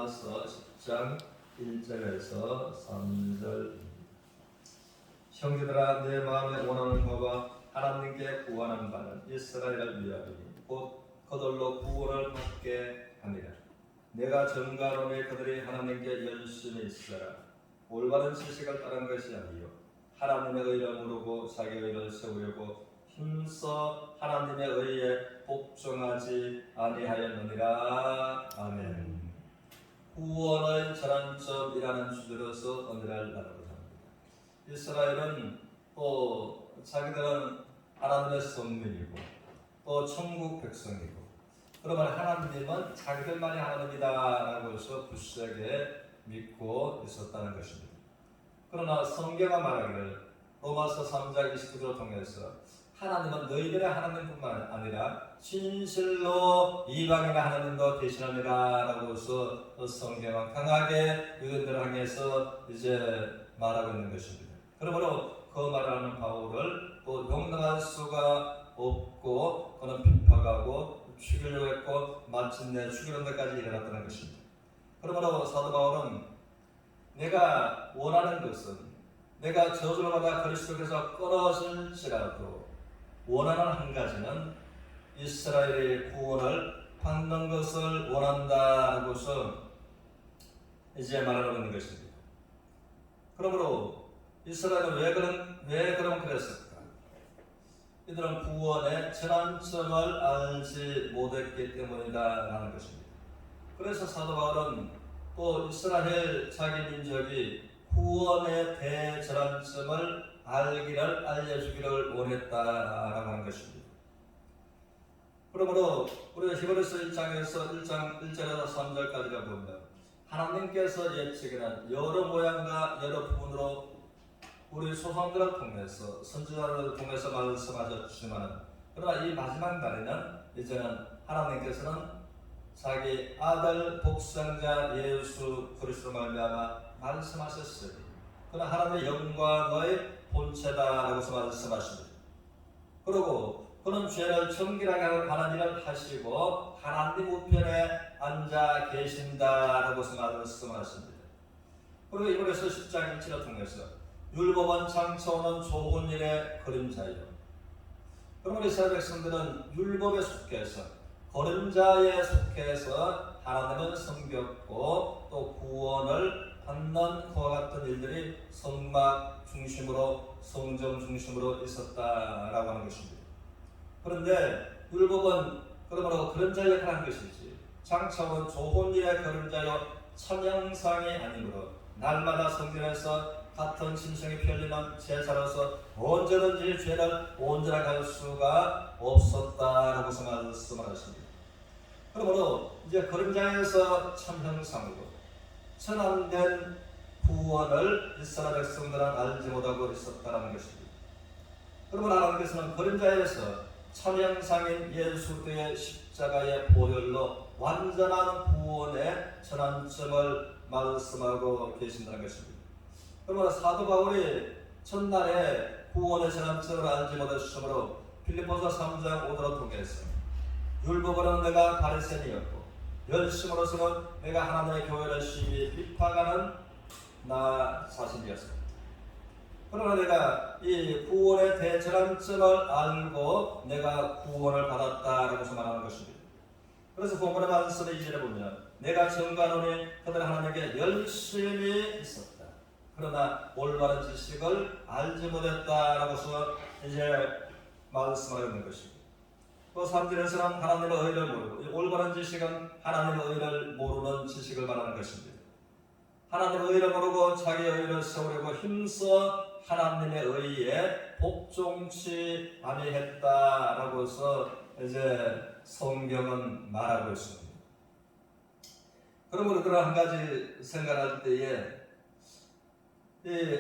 로마서 10장 1절에서 3절. 형제들아, 내 마음에 원하는 바와 하나님께 구하는 바는 이스라엘을 위하리니 곧 그들로 구원을 받게 하니라. 내가 전가로니 그들이 하나님께 열심히 있어라. 올바른 지식을 따른 것이 아니요 하나님의 의를 모르고 자기 의를 세우려고 힘써 하나님의 의에 복종하지 아니하였느니라. 아멘. 구원의 전환점이라는 주제로서 오늘을 나누고자 합니다. 이스라엘은 또 자기들은 하나님의 선민이고 또 천국 백성이고, 그러면 하나님은 자기들만이 하나님이다라고 해서 굳세게 믿고 있었다는 것입니다. 그러나 성경가 말하기를 로마서 3장 29절을 통해서 하나님은 너희들의 하나님뿐만 아니라 진실로 이방인의 하나님도 되시느니라 라고 해서 성경은 강하게 유대인들을 향해서 이제 말하고 있는 것입니다. 그러므로 그 말하는 바울을 또 용납할 수가 없고 그는 핍박하고 죽이려고 했고 마침내 죽이는 데까지 이르렀다는 것입니다. 그러므로 사도 바울은 내가 원하는 것은 내가 저주를 받아 그리스도께서 끊어질지라도 원하는 한 가지는 이스라엘의 구원을 받는 것을 원한다라고 해서 이제 말하고 있는 것입니다. 그러므로 이스라엘은 왜 그럼 그랬을까? 이들은 구원의 전환점을 알지 못했기 때문이다라는 것입니다. 그래서 사도 바울은 또 이스라엘 자기 민족이 구원의 대전환점을 알기를 알려주기를 원했다라고 하는 것입니다. 그러므로 우리가 히브리서 1장에서 1장 1절에서 3절까지가 보면 하나님께서 예측에는 여러 모양과 여러 부분으로 우리 조상들을 통해서 선지자들을 통해서 말씀하셨지만, 그러나 이 마지막 날에는 이제는 하나님께서는 자기 아들 복생자 예수 그리스도로 말미암아 말씀하셨으니 그는 하나님의 영광의 본체다라고 말씀하십니다. 그리고 그는 죄를 정결하게 하는 일을 하시고 하나님 우편에 앉아 계신다라고 말씀하십니다. 그리고 이번에서 10장 1절을 통해서 율법은 장차오는 좋은 일의 그림자요. 그러므로 이스라엘 백성들은 율법에 속해서 그림자에 속해서 하나님은 섬겼고 또 구원을 받는 그와 같은 일들이 성막 중심으로 성정 중심으로 있었다라고 하는 것입니다. 그런데 율법은 그러므로 그림자 역할을 한 것이지 장차오는 좋은 일의 그림자요 천형상이 아니므로 날마다 성전에서 같은 심성이 펼리는 제사로서 언제든지 죄를 온전하게 할 수가 없었다라고 말씀하십니다. 그러므로 이제 그림자에서 천형상으로 천안된 구원을 이스라엘 백성들은 알지 못하고 있었다는 것입니다. 그러므로 하나님께서는 그림자에서 천형상인 예수 그리스도의 십자가의 보혈로 완전한 구원의 전환점을 말씀하고 계신다는 것입니다. 그러므로 사도 바울이 첫날에 구원의 전환점을 알지 못했으므로 빌립보서 3장 5절을 통해서 율법으로는 내가 바리새인이었고 열심으로서는 내가 하나님의 교회를 심히 비판하는 나 자신이었습니다. 그러나 내가 이 구원의 대전환점을 알고 내가 구원을 받았다라고 말하는 것입니다. 그래서 본문의 말씀을 이제를 보면 내가 정가노니 그들 하나님께 열심히 있었다. 그러나 올바른 지식을 알지 못했다라고 해서 이제 말씀하고 있는 것입니다. 또 3절에서는 하나님의 의를 모르고, 올바른 지식은 하나님의 의를 모르는 지식을 말하는 것입니다. 하나님의 의를 모르고 자기의 의를 세우려고 힘써 하나님의 의에 복종치 아니했다라고 해서 이제 성경은 말하고 있습니다. 그러므로 그런 한 가지 생각할 때에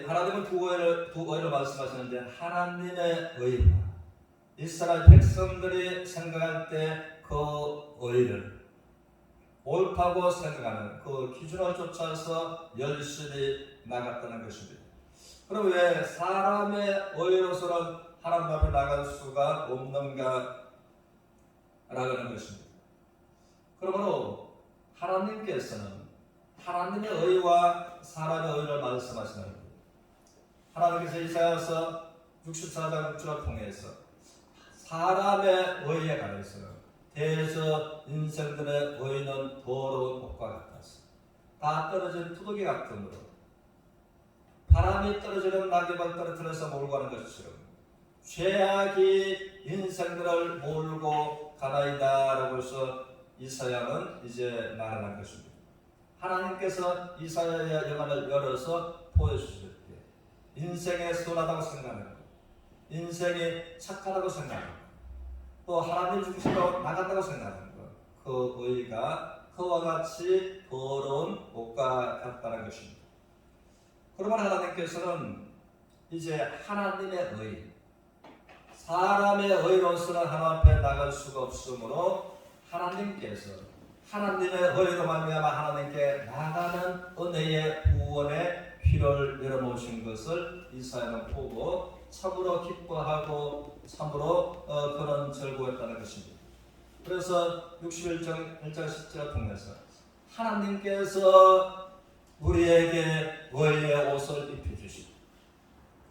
하나님은 두 의를 말씀하시는데 하나님의 의와 이스라엘 백성들이 생각할 때 그 의를 옳다고 생각하는 그 기준을 쫓아서 열심히 나갔다는 것입니다. 그럼 왜 사람의 의로서는 하나님 앞에 나갈 수가 없는가 라는 것입니다. 그러므로 하나님께서는 하나님의 의와 사람의 의를 말씀하시는 겁니다. 하나님께서 이사야서 64장 6절을 통해서 사람의 의에 관해서 대저 인생들의 의는 더러운 옷과 같아서 다 떨어진 투덕이 같으므로 바람이 떨어지는 낙엽을 떨어뜨려서 몰고 가는 것처럼 죄악이 인생들을 몰고 가나이다라고 해서 이사야는 이제 말하는 것입니다. 하나님께서 이사야의 영안을 열어서 보여주실 때 인생이 선하다고 생각하는 것, 인생이 착하다고 생각하는 것, 또 하나님 중심으로 나간다고 생각하는 것, 그 의가 그와 같이 더러운 옷과 같다는 것입니다. 그러면 하나님께서는 이제 하나님의 의, 사람의 의로서는 하나님 앞에 나갈 수가 없으므로 하나님께서 하나님의 의로 말미암아 하나님께 나가는 은혜의 구원의 필요를 열어놓으신 것을 이사야는 보고 참으로 기뻐하고 참으로 그는 즐거웠다는 것입니다. 그래서 61장 1장 10절을 통해서 하나님께서 우리에게 의의 옷을 입혀주시고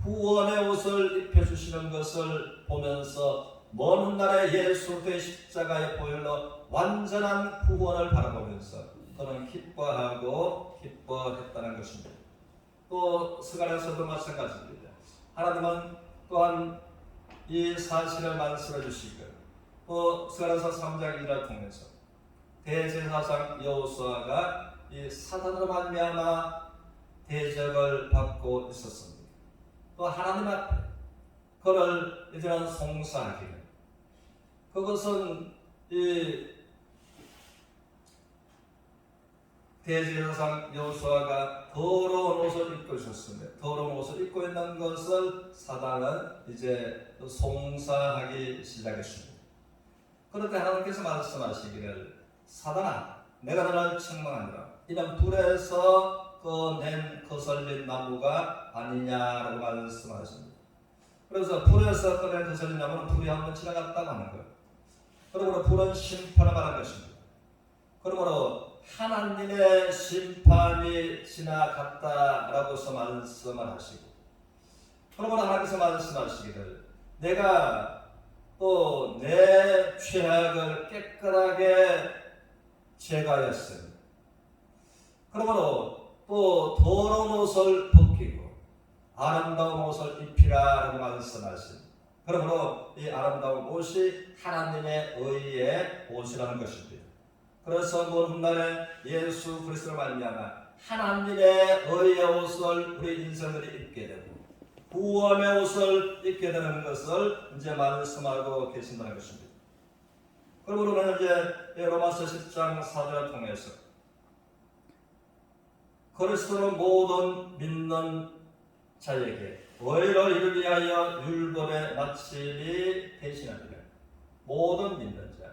구원의 옷을 입혀주시는 것을 보면서 먼 훗날에 예수 그리스도의 십자가의 보혈로 완전한 구원을 바라보면서 그는 기뻐하고 기뻐했다는 것입니다. 또 스가랴서도 마찬가지입니다. 하나님은 또한 이 사실을 말씀해 주시고 또 스가랴서 3장 1절을 통해서 대제사장 여호수아가 이 사단으로 말미암아 대적을 받고 있었습니다. 또 하나님 앞에 그를 이제는 송사하기를, 그것은 이 대제사장 여호수아가 더러운 옷을 입고 있었습니다. 더러운 옷을 입고 있는 것을 사단은 이제 송사하기 시작했습니다. 그런데 하나님께서 말씀하시기를 사단아 내가 너를 책망하노라. 이는 불에서 꺼낸 거슬린 나무가 아니냐라고 말씀하십니다. 그래서 불에서 꺼낸 거슬린 나무는 불이 한번 지나갔다고 하는 거예요. 그러므로 불은 심판을 말하는 것입니다. 그러므로 하나님의 심판이 지나갔다라고서 말씀을 하시고, 그러므로 하나님께서 말씀하시기를 내가 또 내 죄악을 깨끗하게 제거하였으니 그러므로 또 더러운 옷을 벗기고 아름다운 옷을 입히라라고 말씀하십니다. 그러므로 이 아름다운 옷이 하나님의 의의 옷이라는 것입니다. 그래서 먼 훗날에 예수 그리스도로 말미암아 하나님의 의의 옷을 우리 인생들이 입게 되고 구원의 옷을 입게 되는 것을 이제 말씀하고 계신다는 것입니다. 그러므로 이제 로마서 10장 4절을 통해서 그리스도는 모든 믿는 자에게 의를 이루기 위하여 율법의 마침이 되시느니라. 모든 믿는 자,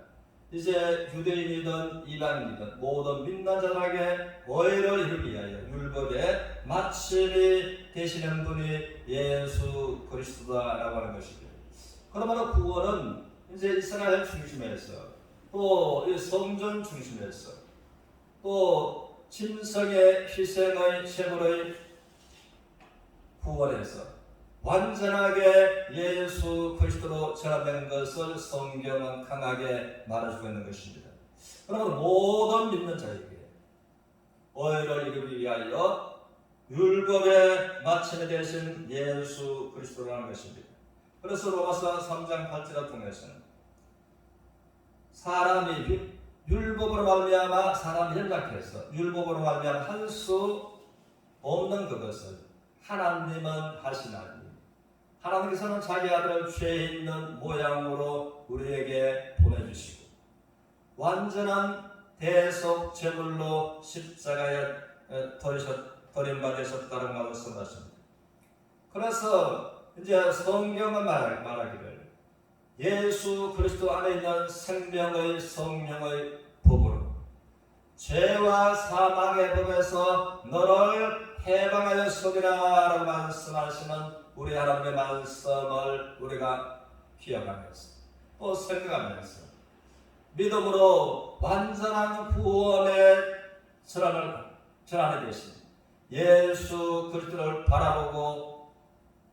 이제 유대인이든 이방인이든 모든 믿는 자들에게 의를 이루기 위하여 율법의 마침이 되시는 분이 예수 그리스도다라고 하는 것이죠. 그러므로 구원은 이제 이스라엘 중심에서 또 성전 중심에서 또 짐승의 희생의 제물의 구원에서 완전하게 예수 그리스도로 전환된 것을 성경은 강하게 말해주고 있는 것입니다. 그러므로 모든 믿는 자에게 의를 이루기 위하여 율법의 마침이 되신 예수 그리스도라는 것입니다. 그래서 로마서 3장 8절을 통해서는 사람이 율법으로 말미암아 사람이 연약해서 율법으로 말미암아 할 수 없는 그것을 하나님은 하시나니 하나님께서는 자기 아들을 죄 있는 모양으로 우리에게 보내주시고 완전한 대속 제물로 십자가에 버림받으셨다는 말씀하십니다. 그래서 이제 성경은 말하기를 예수 그리스도 안에 있는 생명의 성령의 법으로 죄와 사망의 법에서 너를 해방하였으리라 라고 말씀하시는 우리 하나님의 말씀을 우리가 기억하면서 또 생각하면서 믿음으로 완전한 구원의 선언을 저 안에 되신 예수 그리스도를 바라보고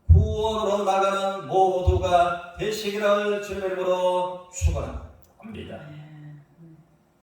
구원으로 나가는 모두가 되시기를 주님의 이름으로 축원합니다.